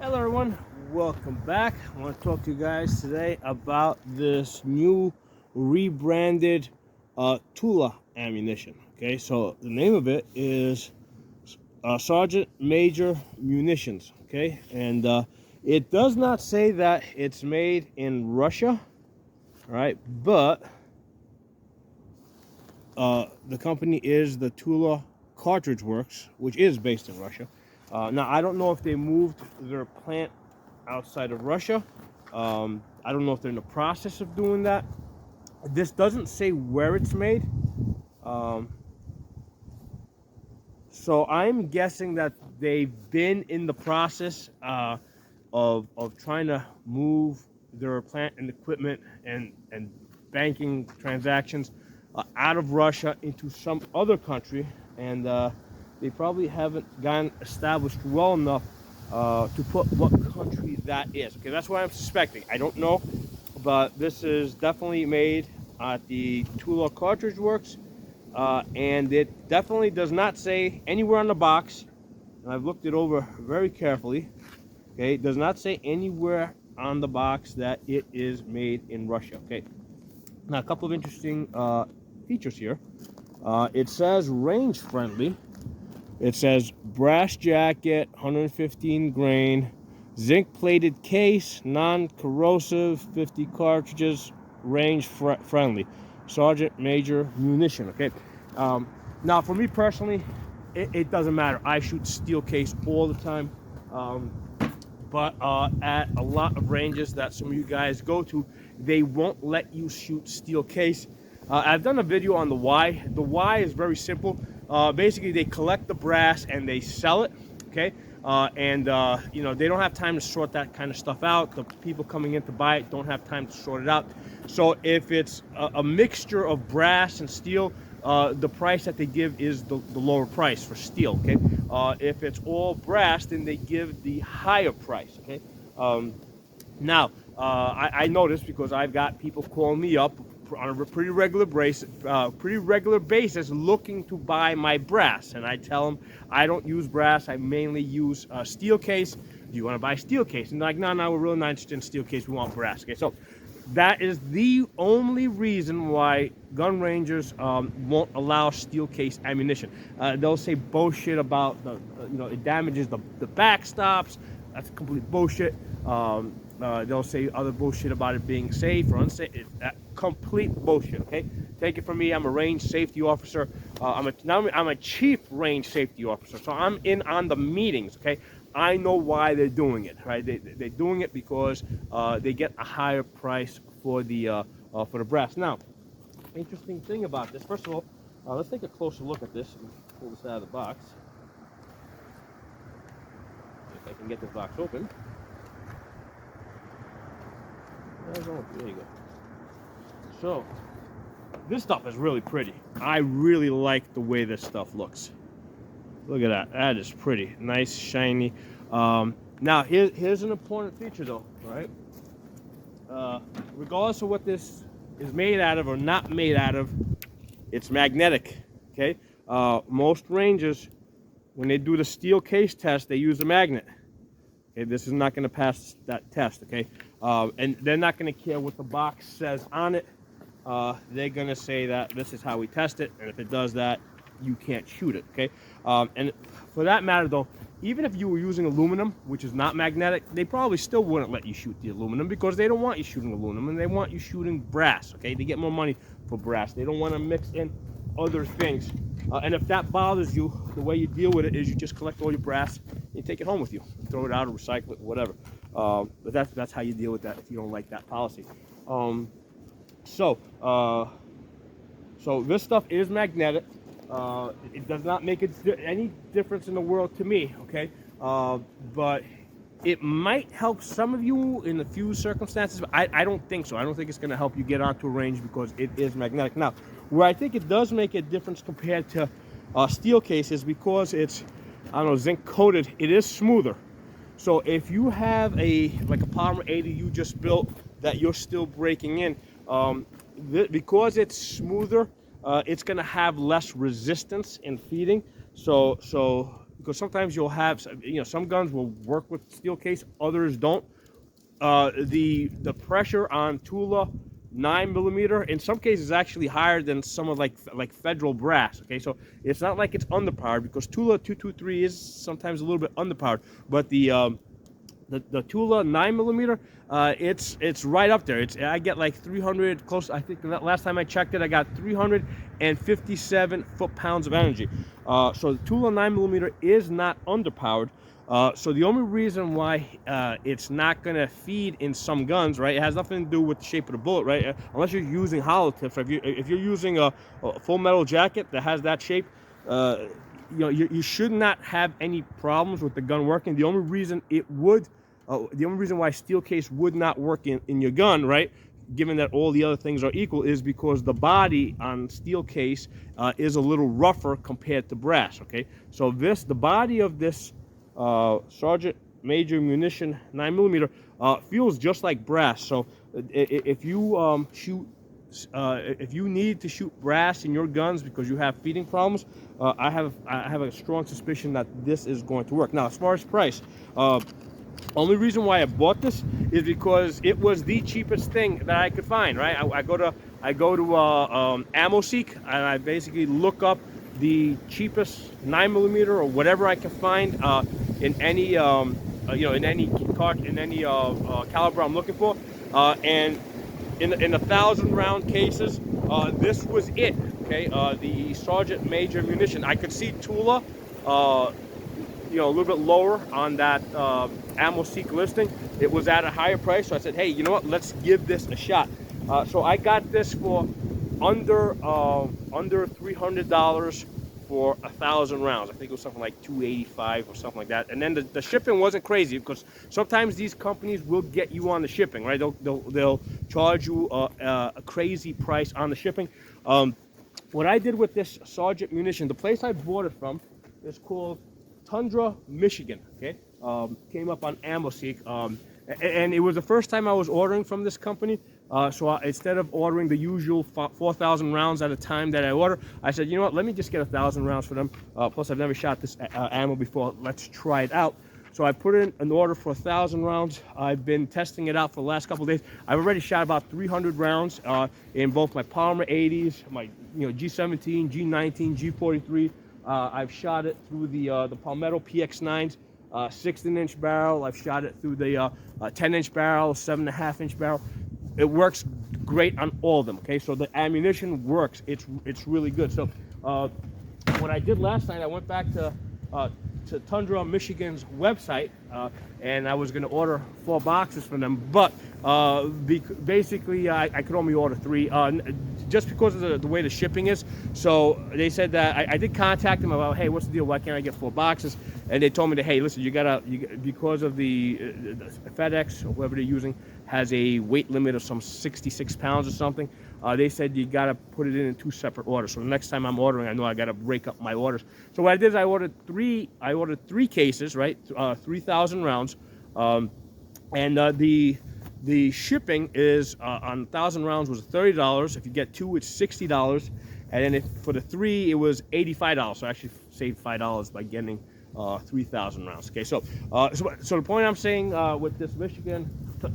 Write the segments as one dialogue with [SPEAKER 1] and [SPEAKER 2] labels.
[SPEAKER 1] Hello everyone, welcome back. I want to talk to you guys today about this new rebranded Tula ammunition. Okay, so the name of it is Sergeant Major Munitions. Okay, and it does not say that it's made in Russia, all right, but the company is the Tula Cartridge Works, which is based in Russia. Now, I don't know if they moved their plant outside of Russia. I don't know if they're in the process of doing that. This doesn't say where it's made. So I'm guessing that they've been in the process of trying to move their plant and equipment and banking transactions out of Russia into some other country, and they probably haven't gotten established well enough to put what country that is. Okay, that's what I'm suspecting. I don't know, but this is definitely made at the Tula Cartridge Works, and it definitely does not say anywhere on the box, and I've looked it over very carefully. Okay, it does not say anywhere on the box that it is made in Russia. Okay, now a couple of interesting features here. It says range friendly. It says brass jacket, 115 grain, zinc plated case, non-corrosive, 50 cartridges, range friendly. Sergeant Major Munition. Okay. Now for me personally, it doesn't matter. I shoot steel case all the time. But at a lot of ranges that some of you guys go to, they won't let you shoot steel case. I've done a video on the why. The why is very simple. Basically, they collect the brass and they sell it, okay? You know, they don't have time to sort that kind of stuff out. The people coming in to buy it don't have time to sort it out. So if it's a mixture of brass and steel, the price that they give is the lower price for steel, okay? If it's all brass, then they give the higher price, okay? Now, I know this because I've got people calling me up on a pretty regular basis looking to buy my brass, and I tell them I don't use brass. I mainly use steel case. Do you want to buy steel case? And they're like, no, we're really not interested in steel case. We want brass. Okay, so that is the only reason why gun rangers won't allow steel case ammunition. They'll say bullshit about you know, it damages the backstops. That's complete bullshit. They'll say other bullshit about it being safe or unsafe. Complete bullshit. Okay, take it from me. I'm a range safety officer. I'm a chief range safety officer, so I'm in on the meetings. Okay, I know why they're doing it. Right, they're doing it because they get a higher price for the brass. Now, interesting thing about this. First of all, let's take a closer look at this and pull this out of the box. If I can get this box open. There you go. So, this stuff is really pretty. I really like the way this stuff looks. Look at that. That is pretty. Nice, shiny. Now, here's an important feature, though, right? Regardless of what this is made out of or not made out of, it's magnetic, okay? Most rangers, when they do the steel case test, they use a magnet. Okay, this is not going to pass that test, okay? And they're not going to care what the box says on it. They're going to say that this is how we test it, and if it does that, you can't shoot it, okay? And for that matter, though, even if you were using aluminum, which is not magnetic, they probably still wouldn't let you shoot the aluminum because they don't want you shooting aluminum, and they want you shooting brass, okay? They get more money for brass. They don't want to mix in other things. And if that bothers you, the way you deal with it is you just collect all your brass and you take it home with you. Throw it out or recycle it, whatever. But that's how you deal with that if you don't like that policy. So this stuff is magnetic. It does not make any difference in the world to me, okay? But it might help some of you in a few circumstances, but I don't think so. I don't think it's going to help you get onto a range because it is magnetic. Now, where I think it does make a difference compared to steel cases, because it's, I don't know, zinc coated, it is smoother. So if you have like a polymer 80 you just built that you're still breaking in, because it's smoother, it's going to have less resistance in feeding. So because sometimes you'll have, you know, some guns will work with steel case, others don't. The pressure on Tula 9mm in some cases is actually higher than some of like federal brass. Okay, so it's not like it's underpowered, because Tula 223 is sometimes a little bit underpowered, but the Tula 9mm, it's right up there. I get like 300 close. I think last time I checked it, I got 357 foot-pounds of energy. So the Tula 9mm is not underpowered. So the only reason why it's not going to feed in some guns, right? It has nothing to do with the shape of the bullet, right? Unless you're using hollow tips. If you're using a full metal jacket that has that shape, you know, you should not have any problems with the gun working. The only reason it would, the only reason why steel case would not work in your gun, right, given that all the other things are equal, is because the body on steel case is a little rougher compared to brass. Okay, so the body of this Sergeant Major Munition 9mm feels just like brass. So if you if you need to shoot brass in your guns because you have feeding problems, I have a strong suspicion that this is going to work. Now, as far as price, only reason why I bought this is because it was the cheapest thing that I could find. Right, I go to AmmoSeek, and I basically look up the cheapest 9mm or whatever I can find in any you know, in any caliber I'm looking for, and in 1,000-round cases, this was it. Okay, the Sergeant Major Munition. I could see Tula, you know, a little bit lower on that AmmoSeek listing. It was at a higher price, so I said, hey, you know what? Let's give this a shot. So I got this for under $300 for 1,000 rounds. I think it was something like $285 or something like that. And then the shipping wasn't crazy, because sometimes these companies will get you on the shipping, right? They'll charge you a crazy price on the shipping. What I did with this Sergeant Munition, the place I bought it from is called Tundra, Michigan. Okay, came up on AmmoSeek, and it was the first time I was ordering from this company. So instead of ordering the usual 4,000 rounds at a time that I order, I said, you know what, let me just get 1,000 rounds for them. Plus, I've never shot this ammo before. Let's try it out. So I put in an order for 1,000 rounds. I've been testing it out for the last couple of days. I've already shot about 300 rounds in both my Palmer 80s, my G17, G19, G43. I've shot it through the Palmetto PX9s, 16-inch barrel. I've shot it through the 10-inch barrel, 7.5-inch barrel. It works great on all of them. Okay, so the ammunition works. It's really good. So what I did last night, I went back to Tundra, Michigan's website, and I was going to order 4 boxes from them, but basically I could only order 3, just because of the way the shipping is. So they said that I did contact them about, hey, what's the deal? Why can't I get 4 boxes? And they told me that, hey, listen, you gotta because of the FedEx or whoever they're using has a weight limit of some 66 pounds or something. They said you gotta put it in 2 separate orders. So the next time I'm ordering, I know I gotta break up my orders. So what I did is I ordered 3 cases, right? 3,000 rounds, and the shipping is on 1,000 rounds was $30. If you get 2, it's $60, and then for the 3, it was $85. So I actually saved $5 by getting 3,000 rounds. Okay, so the point I'm saying with this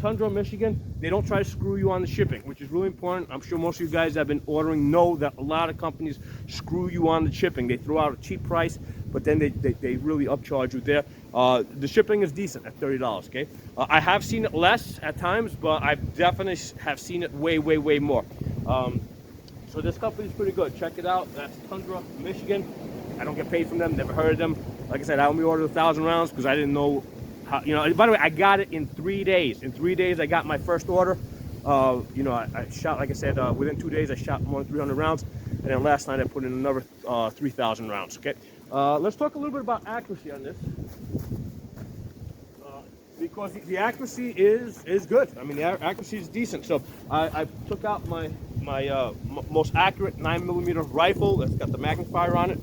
[SPEAKER 1] Tundra, Michigan, they don't try to screw you on the shipping, which is really important. I'm sure most of you guys that have been ordering know that a lot of companies screw you on the shipping. They throw out a cheap price, but then they really upcharge you there. The shipping is decent at $30. Okay, I have seen it less at times, but I definitely have seen it way more. So this company is pretty good. Check it out. That's Tundra, Michigan. I don't get paid from them. Never heard of them. Like I said, I only ordered 1,000 rounds because I didn't know how. By the way, I got it in 3 days. In 3 days, I got my first order. I shot, like I said, within 2 days, I shot more than 300 rounds. And then last night, I put in another 3,000 rounds. Okay. Let's talk a little bit about accuracy on this. Because the accuracy is good. I mean, the accuracy is decent. So I took out my most accurate 9mm rifle that's got the magnifier on it.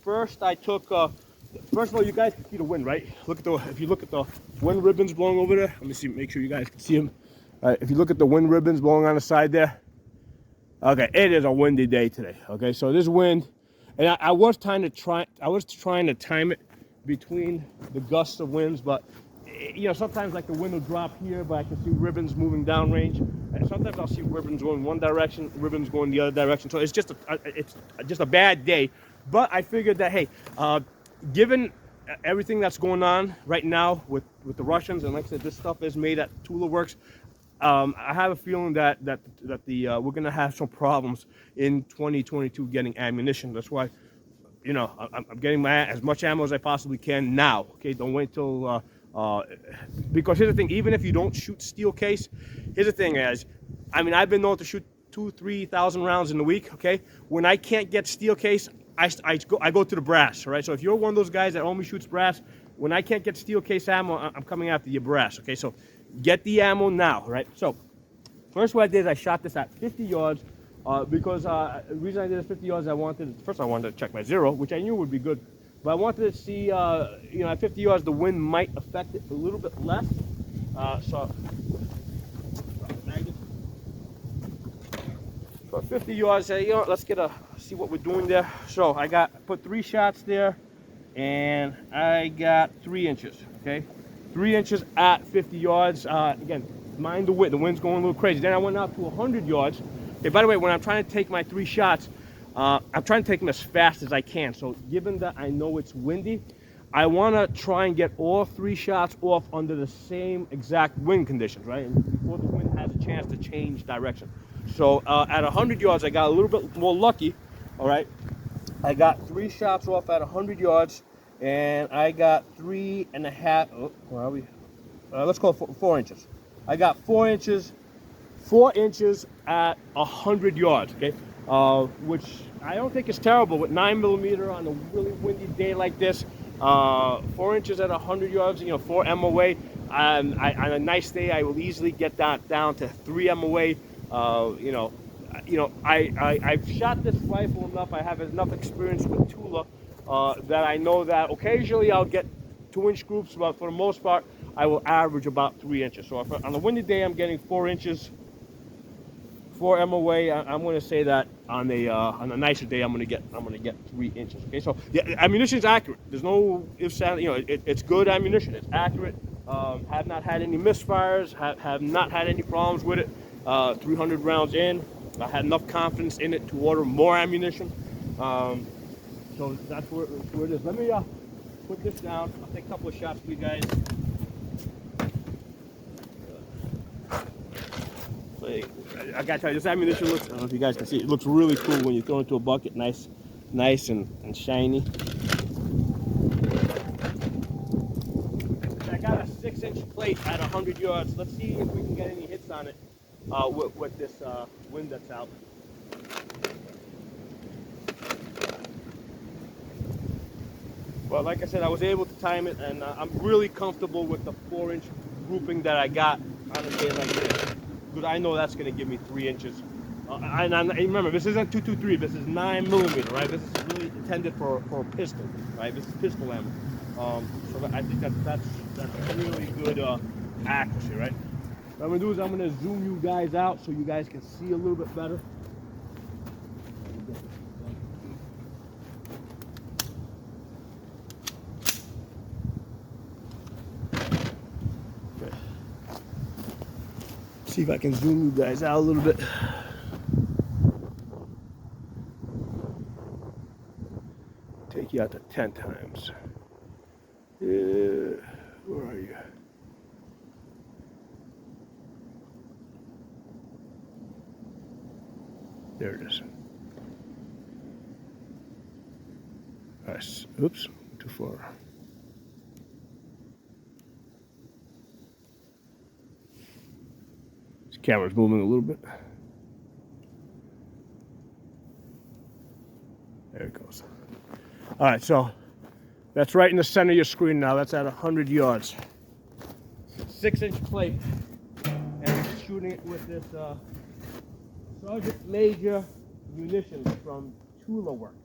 [SPEAKER 1] First of all, you guys can see the wind, right? If you look at the wind ribbons blowing over there. Let me see, make sure you guys can see them. If you look at the wind ribbons blowing on the side there. Okay, it is a windy day today. Okay, so this wind, and I was trying to time it between the gusts of winds, but you know, sometimes like the wind will drop here, but I can see ribbons moving downrange, and sometimes I'll see ribbons going one direction, ribbons going the other direction. So it's just a bad day. But I figured that, hey, given everything that's going on right now with the Russians, and like I said, this stuff is made at Tula Works. I have a feeling that we're gonna have some problems in 2022 getting ammunition. That's why, you know, I'm getting as much ammo as I possibly can now. Okay, don't wait till because here's the thing: even if you don't shoot steel case, here's the thing: I mean, I've been known to shoot 2,000-3,000 rounds in a week. Okay, when I can't get steel case, I go to the brass. Right. So if you're one of those guys that only shoots brass, when I can't get steel case ammo, I'm coming after your brass. Okay, so get the ammo now. Right. So first what I did is I shot this at 50 yards. Because the reason I did it 50 yards, I wanted to check my zero, which I knew would be good, but I wanted to see, you know, at 50 yards the wind might affect it a little bit less. So at 50 yards, you know, let's see what we're doing there. So I put 3 shots there, and I got 3 inches. Okay, 3 inches at 50 yards. Again, mind the wind. The wind's going a little crazy. Then I went out to 100 yards. Okay, by the way, when I'm trying to take my 3 shots, I'm trying to take them as fast as I can. So given that I know it's windy, I want to try and get all 3 shots off under the same exact wind conditions, right? And before the wind has a chance to change direction. So at 100 yards, I got a little bit more lucky, all right? I got 3 shots off at 100 yards, and I got 3.5, oh, where are we? Let's call it 4 inches. I got 4 inches. 4 inches at 100 yards, okay? Which I don't think is terrible with 9mm on a really windy day like this. 4 inches at 100 yards, you know, 4 MOA. On a nice day, I will easily get that down to 3 MOA. I've shot this rifle enough. I have enough experience with Tula that I know that occasionally I'll get 2-inch groups, but for the most part, I will average about 3 inches. So if on a windy day, I'm getting 4 inches. 4 MOA. I'm going to say that on a nicer day, I'm going to get 3 inches. Okay, so the ammunition is accurate. There's no ifs, you know, it's good ammunition. It's accurate. Have not had any misfires. Have not had any problems with it. 300 rounds in, I had enough confidence in it to order more ammunition. So that's where it is. Let me put this down. I'll take a couple of shots for you guys. I gotta tell you, this ammunition looks, I don't know if you guys can see, it looks really cool when you throw it into a bucket. Nice and shiny. I got a 6-inch plate at 100 yards. Let's see if we can get any hits on it with this wind that's out. Well, like I said, I was able to time it, and I'm really comfortable with the 4-inch grouping that I got on a day like this. Because I know that's going to give me 3 inches. And remember, this isn't 223, this is 9mm, right? This is really intended for a pistol, right? This is pistol ammo. So I think that's really good accuracy, right? What I'm going to do is I'm going to zoom you guys out so you guys can see a little bit better. See if I can zoom you guys out a little bit. Take you out to 10 times. Where are you? There it is. Nice. Oops, too far. This camera's moving a little bit. There it goes. All right, so that's right in the center of your screen now. That's at 100 yards. 6-inch plate. And I'm shooting it with this Sergeant Major Munition from Tula Works.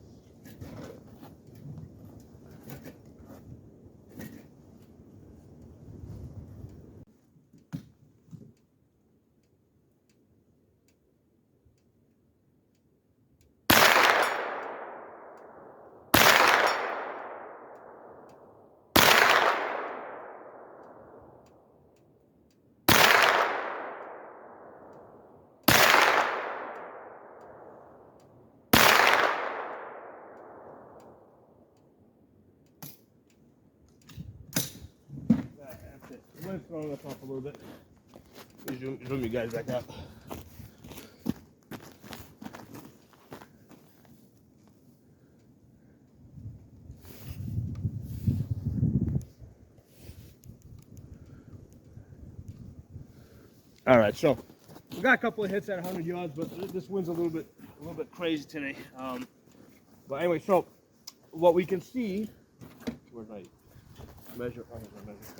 [SPEAKER 1] wind's throwing us off a little bit. Let me zoom you guys back out. All right, so we got a couple of hits at 100 yards, but this wind's a little bit crazy today. But anyway, so what we can see, where's my measure? Oh, here's my measure.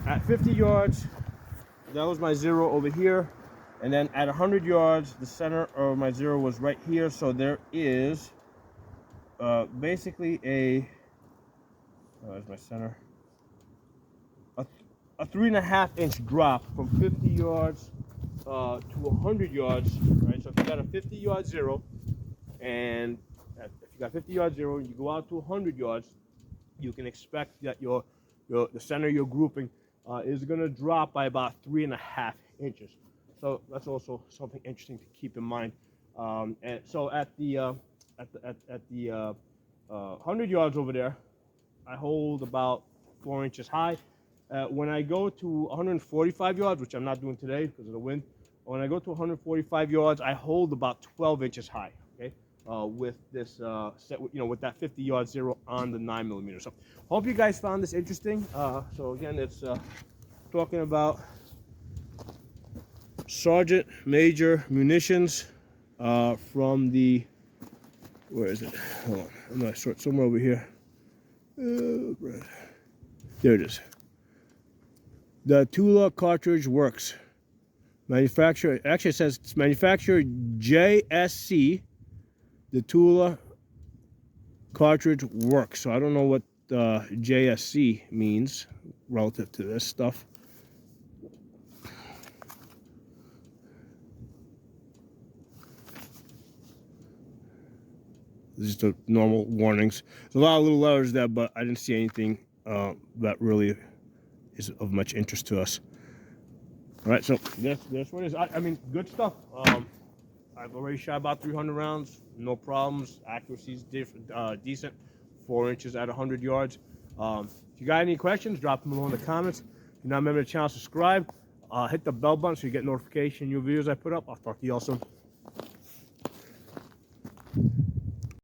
[SPEAKER 1] At 50 yards, that was my zero over here, and then at 100 yards, the center of my zero was right here. So there is basically there's my center. A 3.5 inch drop from 50 yards to 100 yards, right? So if you got a 50 yard zero, and if you got 50 yard zero, and you go out to 100 yards, you can expect that the center of your grouping is going to drop by about 3.5 inches. So that's also something interesting to keep in mind. And so at the 100 yards over there, I hold about 4 inches high. When I go to 145 yards, which I'm not doing today because of the wind, when I go to 145 yards, I hold about 12 inches high. Okay, with this with that 50 yard zero on the 9mm. So hope you guys found this interesting. So again, it's talking about Sergeant Major Munitions from the, where is it? Hold on, I'm not sure. It's somewhere over here. There it is. The Tula cartridge works. Manufacturer, actually it says it's manufacturer JSC. The Tula cartridge works. So I don't know what JSC means relative to this stuff. This is the normal warnings. There's a lot of little letters there, but I didn't see anything that really is of much interest to us. All right, so that's what it is. I mean, good stuff. I've already shot about 300 rounds, no problems. Accuracy's decent, 4 inches at 100 yards. If you got any questions, drop them below in the comments. If you're not a member of the channel, subscribe. Hit the bell button so you get notification of new videos I put up. I'll talk to you all soon.